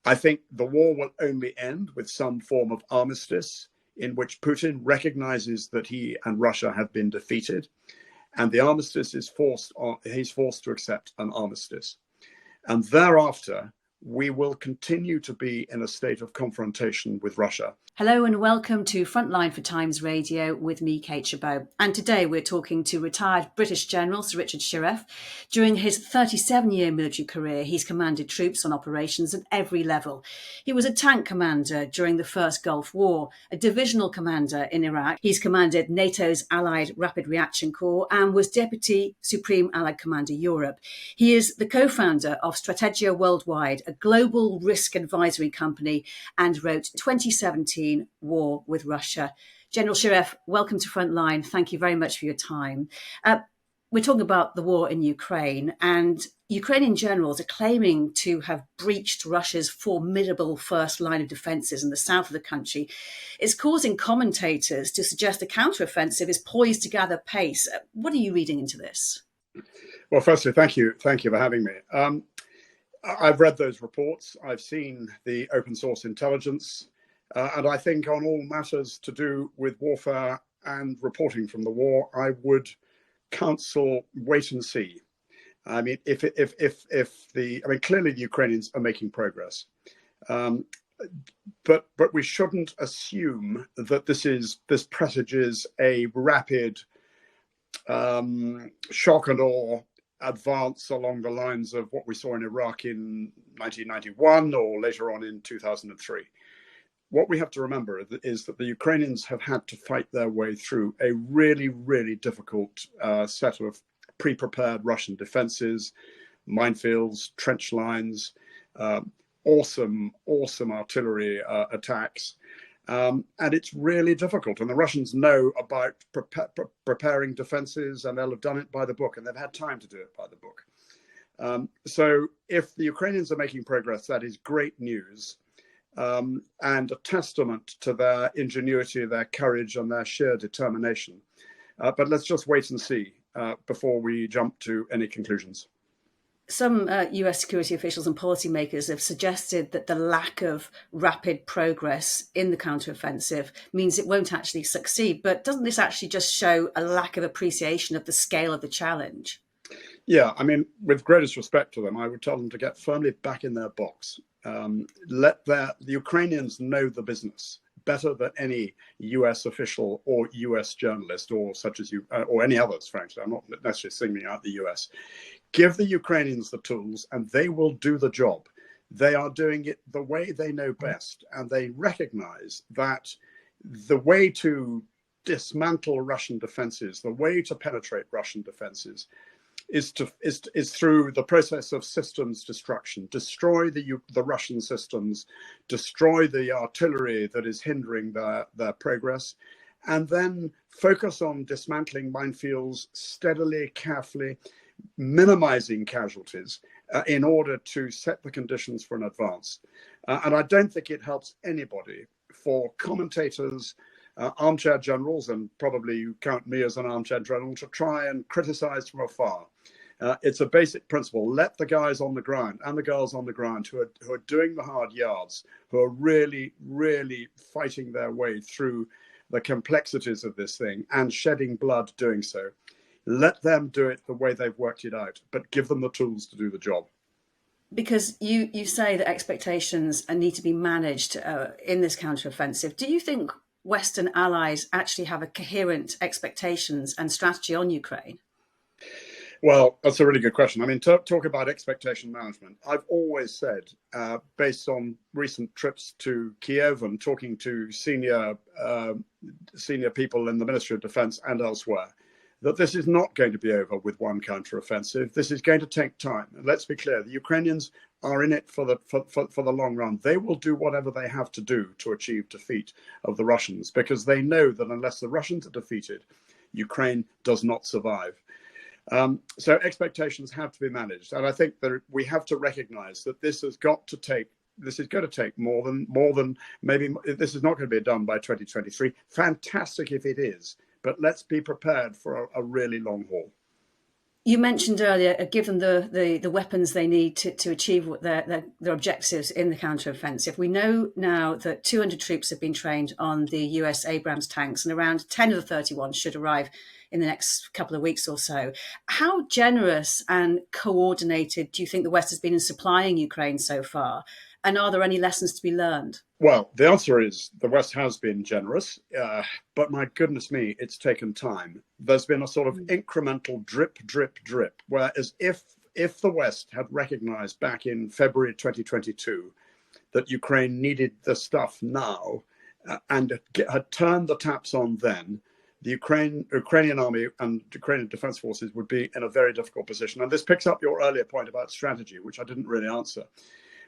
I think the war will only end with some form of armistice in which Putin recognizes that he and Russia have been defeated, and the armistice is he's forced to accept an armistice. And thereafter, we will continue to be in a state of confrontation with Russia. Hello and welcome to Frontline for Times Radio with me, Kate Chabot. And today we're talking to retired British General Sir Richard Shirreff. During his 37-year military career, he's commanded troops on operations at every level. He was a tank commander during the First Gulf War, a divisional commander in Iraq. He's commanded NATO's Allied Rapid Reaction Corps and was Deputy Supreme Allied Commander Europe. He is the co-founder of Strategia Worldwide, a global risk advisory company, and wrote 2017 War with Russia. General Shirreff, welcome to Frontline. Thank you very much for your time. We're talking about the war in Ukraine, and Ukrainian generals are claiming to have breached Russia's formidable first line of defences in the south of the country. It's causing commentators to suggest the counteroffensive is poised to gather pace. What are you reading into this? Well, firstly, thank you for having me. I've read those reports. I've seen the open source intelligence. And I think on all matters to do with warfare and reporting from the war, I would counsel wait and see. I mean, clearly the Ukrainians are making progress, but we shouldn't assume that this presages a rapid shock and awe advance along the lines of what we saw in Iraq in 1991 or later on in 2003. What we have to remember is that the Ukrainians have had to fight their way through a really, really difficult set of pre-prepared Russian defenses, minefields, trench lines, awesome artillery attacks. And it's really difficult. And the Russians know about preparing defenses, and they'll have done it by the book, and they've had time to do it by the book. So if the Ukrainians are making progress, that is great news. And a testament to their ingenuity, their courage, and their sheer determination. But let's just wait and see before we jump to any conclusions. Some US security officials and policymakers have suggested that the lack of rapid progress in the counteroffensive means it won't actually succeed. But doesn't this actually just show a lack of appreciation of the scale of the challenge? Yeah, I mean, with greatest respect to them, I would tell them to get firmly back in their box. Let the Ukrainians know the business better than any US official or US journalist or such as you or any others, frankly. I'm not necessarily singling out the US. Give the Ukrainians the tools and they will do the job. They are doing it the way they know best, and they recognize that the way to dismantle Russian defenses, the way to penetrate Russian defenses is through the process of systems destruction. Destroy the Russian systems, destroy the artillery that is hindering their progress, and then focus on dismantling minefields steadily, carefully, minimizing casualties in order to set the conditions for an advance. And I don't think it helps anybody for commentators, armchair generals, and probably you count me as an armchair general, to try and criticize from afar. It's a basic principle. Let the guys on the ground and the girls on the ground who are doing the hard yards, who are really, really fighting their way through the complexities of this thing and shedding blood doing so, let them do it the way they've worked it out, but give them the tools to do the job. Because you say that expectations need to be managed in this counteroffensive. Do you think Western allies actually have a coherent expectations and strategy on Ukraine? Well, that's a really good question. I mean, talk about expectation management. I've always said, based on recent trips to Kiev and talking to senior people in the Ministry of Defense and elsewhere, that this is not going to be over with one counteroffensive. This is going to take time. And let's be clear, the Ukrainians are in it for the long run. They will do whatever they have to do to achieve defeat of the Russians, because they know that unless the Russians are defeated, Ukraine does not survive. So expectations have to be managed. And I think that we have to recognize that this is going to take more than maybe, this is not going to be done by 2023. Fantastic if it is, but let's be prepared for a really long haul. You mentioned earlier, given the weapons they need to achieve what their objectives in the counteroffensive, we know now that 200 troops have been trained on the US Abrams tanks, and around 10 of the 31 should arrive in the next couple of weeks or so. How generous and coordinated do you think the West has been in supplying Ukraine so far? And are there any lessons to be learned? Well, the answer is the West has been generous, but my goodness me, it's taken time. There's been a sort of incremental drip, drip, drip, whereas if the West had recognized back in February 2022 that Ukraine needed the stuff now and had turned the taps on then, the Ukrainian army and Ukrainian defense forces would be in a very difficult position. And this picks up your earlier point about strategy, which I didn't really answer,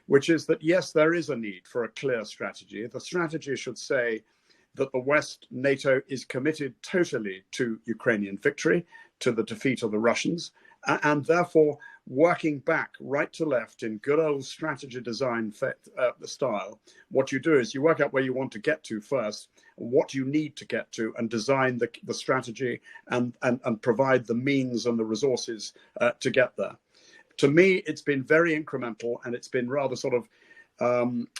which is that, yes, there is a need for a clear strategy. The strategy should say that the West, NATO, is committed totally to Ukrainian victory, to the defeat of the Russians, and therefore working back right to left in good old strategy design style. What you do is you work out where you want to get to first, what you need to get to, and design the strategy and provide the means and the resources to get there. To me, it's been very incremental, and it's been rather sort of,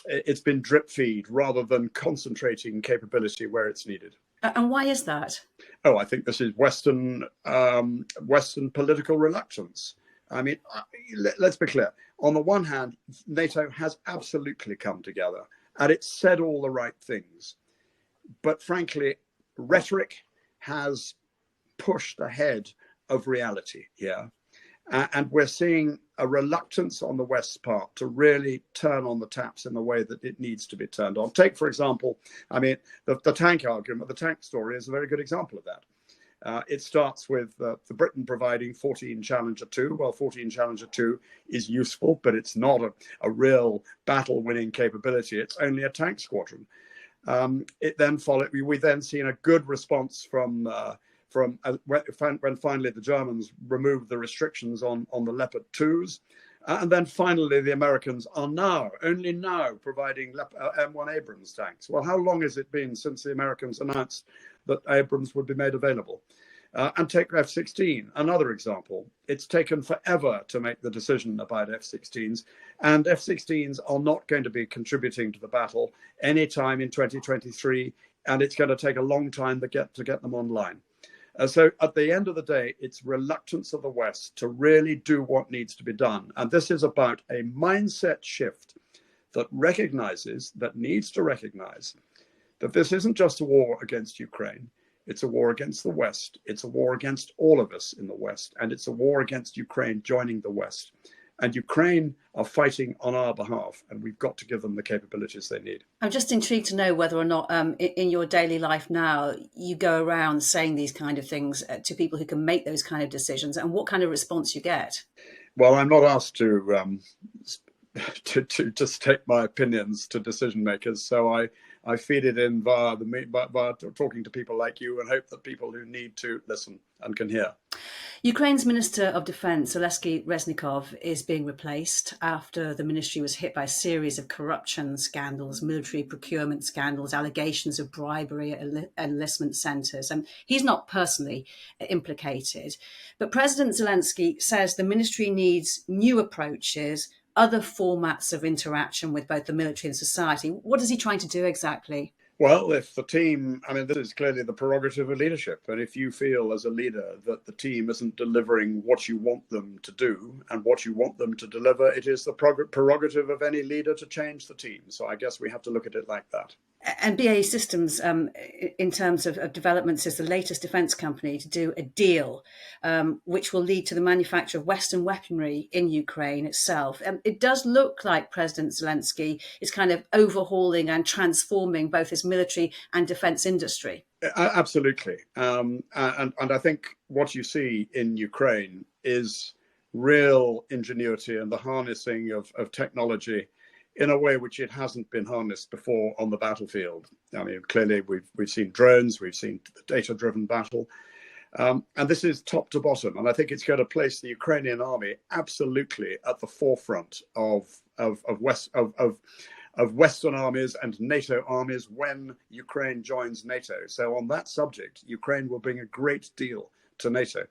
it's been drip feed rather than concentrating capability where it's needed. And why is that? Oh, I think this is Western political reluctance. I mean, let's be clear. On the one hand, NATO has absolutely come together, and it's said all the right things. But frankly, rhetoric has pushed ahead of reality here. And we're seeing a reluctance on the West's part to really turn on the taps in the way that it needs to be turned on. Take, for example, I mean, the tank argument, the tank story is a very good example of that. It starts with the Britain providing 14 Challenger 2. Well, 14 Challenger 2 is useful, but it's not a real battle-winning capability. It's only a tank squadron. It then followed. We then seen a good response from when finally the Germans removed the restrictions on the Leopard 2s. And then finally the Americans are only now providing M1 Abrams tanks. Well, how long has it been since the Americans announced that Abrams would be made available? And take F-16, another example. It's taken forever to make the decision about F-16s, and F-16s are not going to be contributing to the battle anytime in 2023, and it's going to take a long time to get them online. So at the end of the day, it's reluctance of the West to really do what needs to be done. And this is about a mindset shift that needs to recognize that this isn't just a war against Ukraine. It's a war against the West. It's a war against all of us in the West. And it's a war against Ukraine joining the West. And Ukraine are fighting on our behalf, and we've got to give them the capabilities they need. I'm just intrigued to know whether or not in your daily life now, you go around saying these kind of things to people who can make those kind of decisions, and what kind of response you get. Well, I'm not asked to state my opinions to decision makers, so I feed it in via talking to people like you, and hope that people who need to listen and can hear. Ukraine's Minister of Defense, Oleksiy Reznikov, is being replaced after the ministry was hit by a series of corruption scandals, military procurement scandals, allegations of bribery at enlistment centres. And he's not personally implicated. But President Zelensky says the ministry needs new approaches, other formats of interaction with both the military and society. What is he trying to do exactly? Well, if the team, I mean, this is clearly the prerogative of leadership. And if you feel as a leader that the team isn't delivering what you want them to do and what you want them to deliver, it is the prerogative of any leader to change the team. So I guess we have to look at it like that. And BAE Systems, in terms of developments, is the latest defence company to do a deal which will lead to the manufacture of Western weaponry in Ukraine itself. It does look like President Zelensky is kind of overhauling and transforming both his military and defence industry. Absolutely. And I think what you see in Ukraine is real ingenuity and the harnessing of technology in a way which it hasn't been harnessed before on the battlefield. I mean, clearly we've seen drones, we've seen the data-driven battle, and this is top to bottom. And I think it's going to place the Ukrainian army absolutely at the forefront of Western armies and NATO armies when Ukraine joins NATO. So on that subject, Ukraine will bring a great deal to NATO.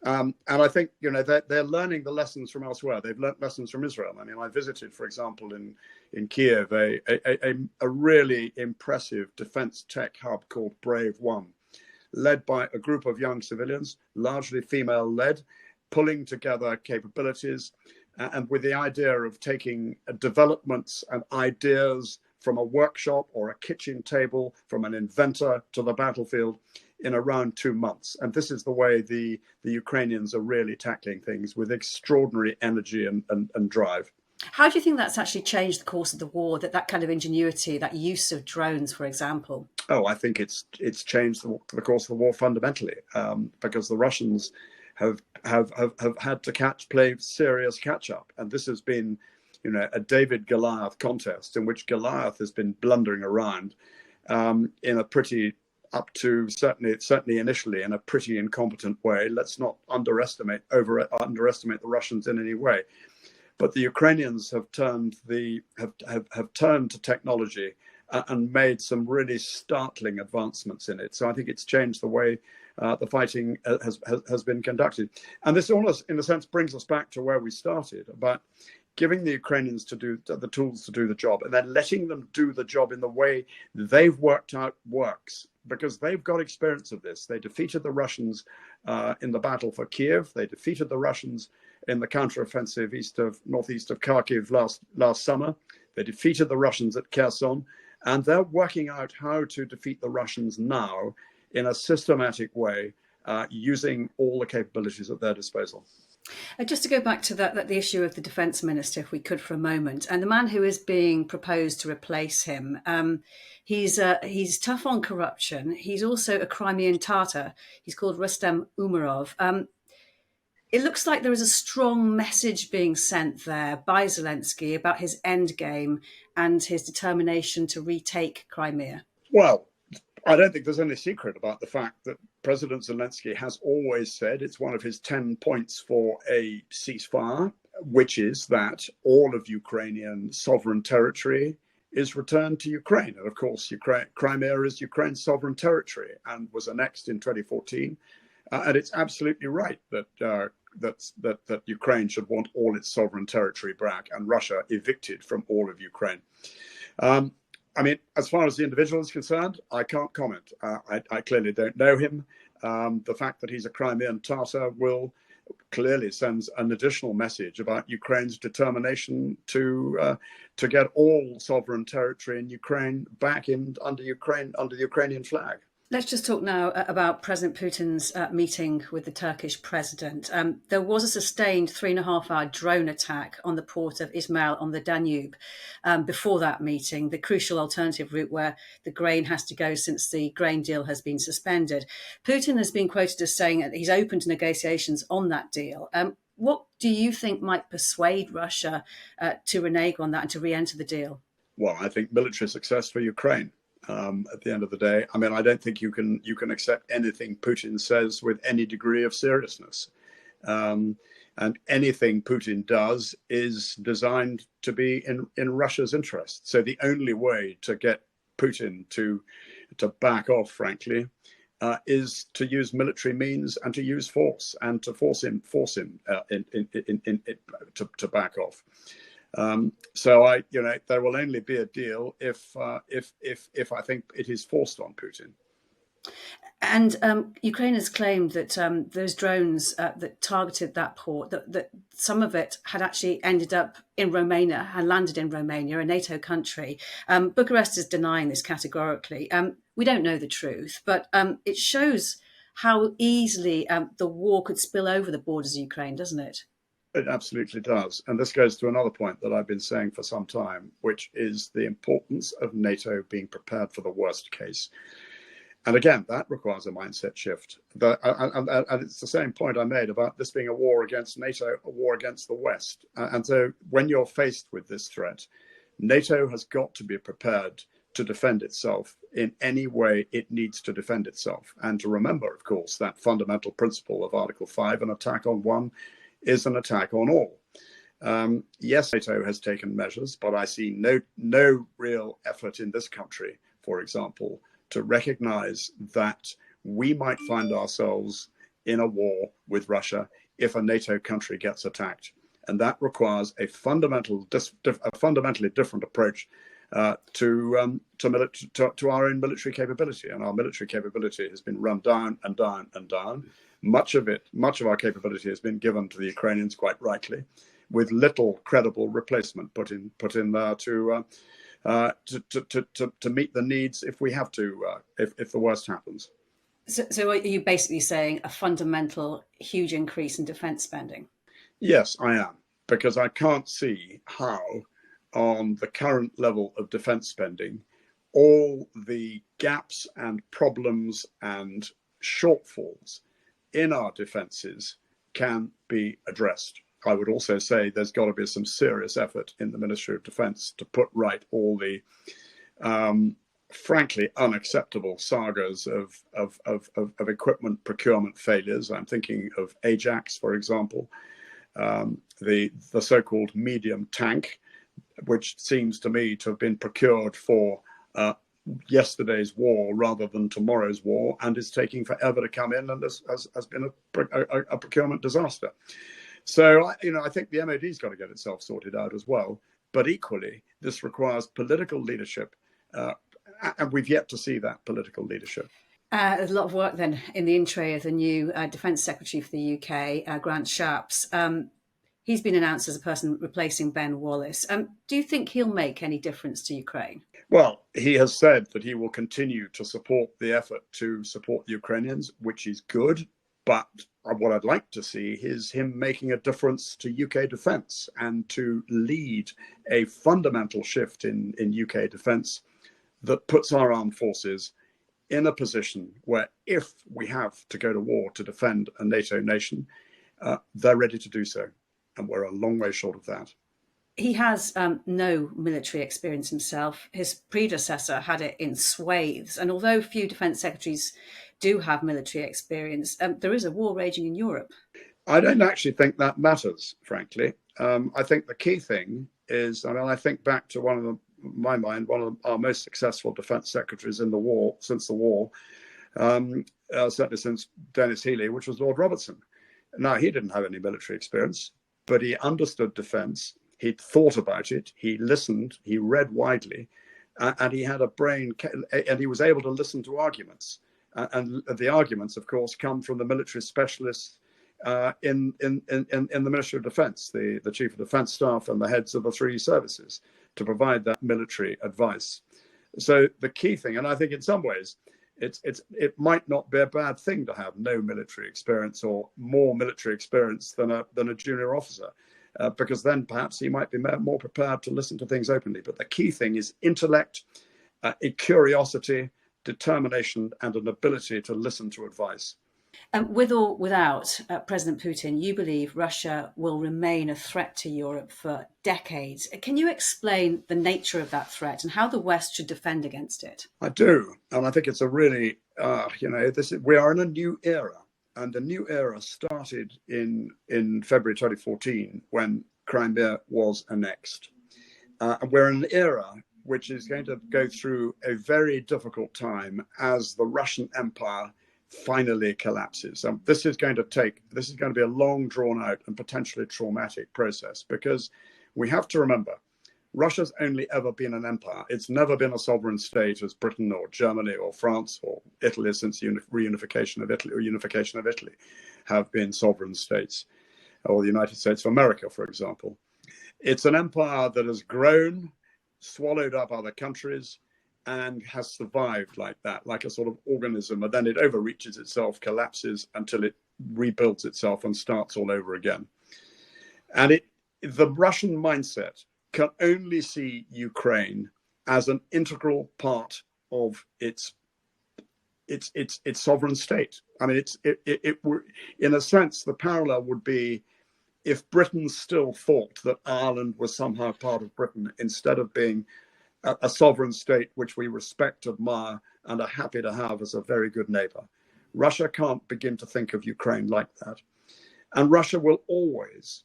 And I think, they're learning the lessons from elsewhere. They've learned lessons from Israel. I mean, I visited, for example, in Kiev, a really impressive defense tech hub called Brave One, led by a group of young civilians, largely female-led, pulling together capabilities and with the idea of taking developments and ideas from a workshop or a kitchen table, from an inventor to the battlefield in around 2 months. And this is the way the Ukrainians are really tackling things, with extraordinary energy and drive. How do you think that's actually changed the course of the war, that kind of ingenuity, that use of drones, for example? Oh, I think it's changed the course of the war fundamentally, because the Russians have had to play serious catch up. And this has been, a David Goliath contest in which Goliath has been blundering around in a pretty, up to certainly initially, in a pretty incompetent way. Let's not underestimate the Russians in any way. But the Ukrainians have turned to technology and made some really startling advancements in it. So I think it's changed the way the fighting has been conducted. And this almost, in a sense, brings us back to where we started, about giving the Ukrainians the tools to do the job, and then letting them do the job in the way they've worked out works, because they've got experience of this. They defeated the Russians in the battle for Kiev. They defeated the Russians in the counteroffensive northeast of Kharkiv last summer. They defeated the Russians at Kherson, and they're working out how to defeat the Russians now in a systematic way, using all the capabilities at their disposal. Just to go back to the issue of the defence minister, if we could, for a moment, and the man who is being proposed to replace him, he's tough on corruption. He's also a Crimean Tatar. He's called Rustem Umerov. It looks like there is a strong message being sent there by Zelensky about his end game and his determination to retake Crimea. Well, I don't think there's any secret about the fact that President Zelensky has always said it's one of his 10 points for a ceasefire, which is that all of Ukrainian sovereign territory is returned to Ukraine. And of course, Crimea is Ukraine's sovereign territory and was annexed in 2014. And it's absolutely right that Ukraine should want all its sovereign territory back, and Russia evicted from all of Ukraine. I mean, as far as the individual is concerned, I can't comment. I clearly don't know him. The fact that he's a Crimean Tatar clearly sends an additional message about Ukraine's determination to get all sovereign territory in Ukraine back under the Ukrainian flag. Let's just talk now about President Putin's meeting with the Turkish president. There was a sustained 3.5-hour drone attack on the port of Izmail on the Danube before that meeting, the crucial alternative route where the grain has to go since the grain deal has been suspended. Putin has been quoted as saying that he's open to negotiations on that deal. What do you think might persuade Russia to renege on that and to re-enter the deal? Well, I think military success for Ukraine. At the end of the day, I mean, I don't think you can accept anything Putin says with any degree of seriousness, and anything Putin does is designed to be in Russia's interest. So the only way to get Putin to back off, frankly, is to use military means and to use force and to force him to back off. So there will only be a deal if I think it is forced on Putin. And Ukraine has claimed that those drones that targeted that port, that some of it had actually ended up in Romania, had landed in Romania, a NATO country. Bucharest is denying this categorically. We don't know the truth, but it shows how easily the war could spill over the borders of Ukraine, doesn't it? It absolutely does. And this goes to another point that I've been saying for some time, which is the importance of NATO being prepared for the worst case. And again, that requires a mindset shift. And it's the same point I made about this being a war against NATO, a war against the West. And so when you're faced with this threat, NATO has got to be prepared to defend itself in any way it needs to defend itself. And to remember, of course, that fundamental principle of Article 5, an attack on one is an attack on all. Yes, NATO has taken measures, but I see no real effort in this country, for example, to recognize that we might find ourselves in a war with Russia if a NATO country gets attacked. And that requires a fundamentally different approach to our own military capability. And our military capability has been run down and down and down. Much of our capability has been given to the Ukrainians, quite rightly, with little credible replacement put in there to meet the needs if we have to, if the worst happens. So are you basically saying a fundamental, huge increase in defence spending? Yes, I am, because I can't see how, on the current level of defence spending, all the gaps and problems and shortfalls in our defences can be addressed. I would also say there's got to be some serious effort in the Ministry of Defence to put right all the frankly unacceptable sagas of equipment procurement failures. I'm thinking of Ajax, for example, the so-called medium tank, which seems to me to have been procured for yesterday's war rather than tomorrow's war, and is taking forever to come in, and has been a procurement disaster. So, I think the MOD's got to get itself sorted out as well. But equally, this requires political leadership, and we've yet to see that political leadership. There's a lot of work then in the in-tray of the new Defence Secretary for the UK, Grant Shapps. He's been announced as a person replacing Ben Wallace. Do you think he'll make any difference to Ukraine? Well, he has said that he will continue to support the effort to support the Ukrainians, which is good. But what I'd like to see is him making a difference to UK defence and to lead a fundamental shift in UK defence that puts our armed forces in a position where, if we have to go to war to defend a NATO nation, they're ready to do so. And we're a long way short of that. He has no military experience himself. His predecessor had it in swathes. And although few defence secretaries do have military experience, there is a war raging in Europe. I don't actually think that matters, frankly. I think the key thing is, I think back to one of our most successful defence secretaries in the war, since the war, certainly since Dennis Healey, which was Lord Robertson. Now, he didn't have any military experience, but he understood defence. He'd thought about it. He listened. He read widely, and he had a brain. And he was able to listen to arguments. And the arguments, of course, come from the military specialists in the Ministry of Defence, the Chief of Defence Staff, and the heads of the three services, to provide that military advice. So the key thing, and I think in some ways, it might not be a bad thing to have no military experience or more military experience than a junior officer, because then perhaps he might be more prepared to listen to things openly. But the key thing is intellect, a curiosity, determination, and an ability to listen to advice. With or without President Putin, you believe Russia will remain a threat to Europe for decades. Can you explain the nature of that threat and how the West should defend against it? I do. And I think it's a really, we are in a new era. And the new era started in February 2014, when Crimea was annexed. And we're in an era which is going to go through a very difficult time as the Russian Empire finally collapses. This is going to be a long, drawn out and potentially traumatic process, because we have to remember, Russia's only ever been an empire. It's never been a sovereign state as Britain or Germany or France or Italy since reunification of Italy, or unification of Italy, have been sovereign states, or the United States of America, for example. It's an empire that has grown, swallowed up other countries, and has survived like that, like a sort of organism, and then it overreaches itself, collapses until it rebuilds itself and starts all over again. And the Russian mindset can only see Ukraine as an integral part of its sovereign state. I mean, in a sense, the parallel would be if Britain still thought that Ireland was somehow part of Britain, instead of being a sovereign state which we respect, admire, and are happy to have as a very good neighbor. Russia can't begin to think of Ukraine like that. And Russia will always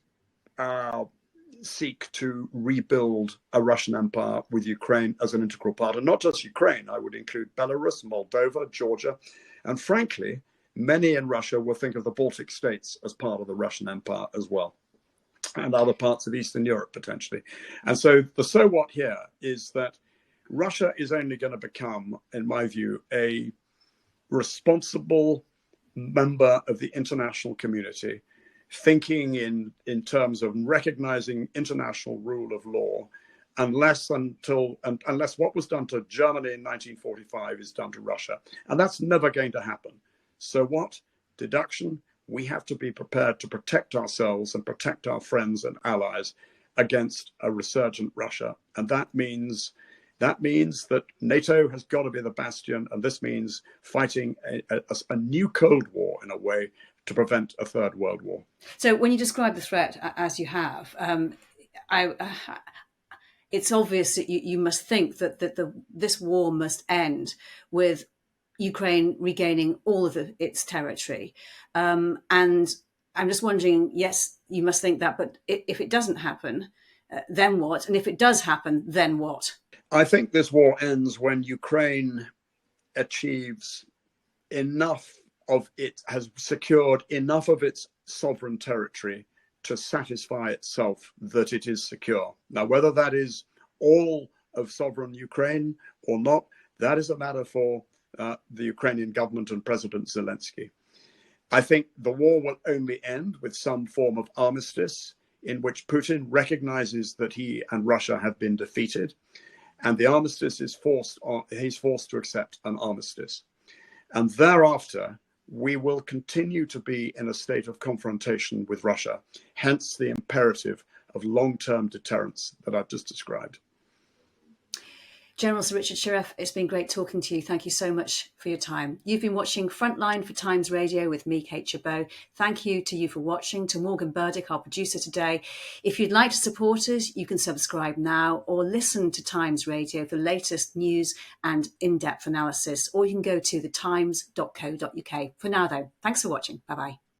seek to rebuild a Russian empire with Ukraine as an integral part. And not just Ukraine, I would include Belarus, Moldova, Georgia, and frankly, many in Russia will think of the Baltic states as part of the Russian Empire as well, and other parts of Eastern Europe potentially. And so the so what here is that Russia is only going to become, in my view, a responsible member of the international community, thinking in terms of recognizing international rule of law, unless what was done to Germany in 1945 is done to Russia. And that's never going to happen. So what? Deduction. We have to be prepared to protect ourselves and protect our friends and allies against a resurgent Russia. And that means that NATO has got to be the bastion, and this means fighting a new Cold War in a way to prevent a third world war. So when you describe the threat as you have, it's obvious that you must think that this war must end with Ukraine regaining all of its territory. And I'm just wondering, yes, you must think that, but if it doesn't happen, then what? And if it does happen, then what? I think this war ends when Ukraine achieves enough of it, has secured enough of its sovereign territory to satisfy itself that it is secure. Now, whether that is all of sovereign Ukraine or not, that is a matter for the Ukrainian government and President Zelensky. I think the war will only end with some form of armistice in which Putin recognizes that he and Russia have been defeated, and the armistice is he's forced to accept an armistice. And thereafter, we will continue to be in a state of confrontation with Russia, hence the imperative of long-term deterrence that I've just described. General Sir Richard Shirreff, it's been great talking to you. Thank you so much for your time. You've been watching Frontline for Times Radio with me, Kate Chabot. Thank you to you for watching, to Morgan Burdick, our producer today. If you'd like to support us, you can subscribe now or listen to Times Radio for the latest news and in-depth analysis, or you can go to thetimes.co.uk. For now, though, thanks for watching. Bye-bye.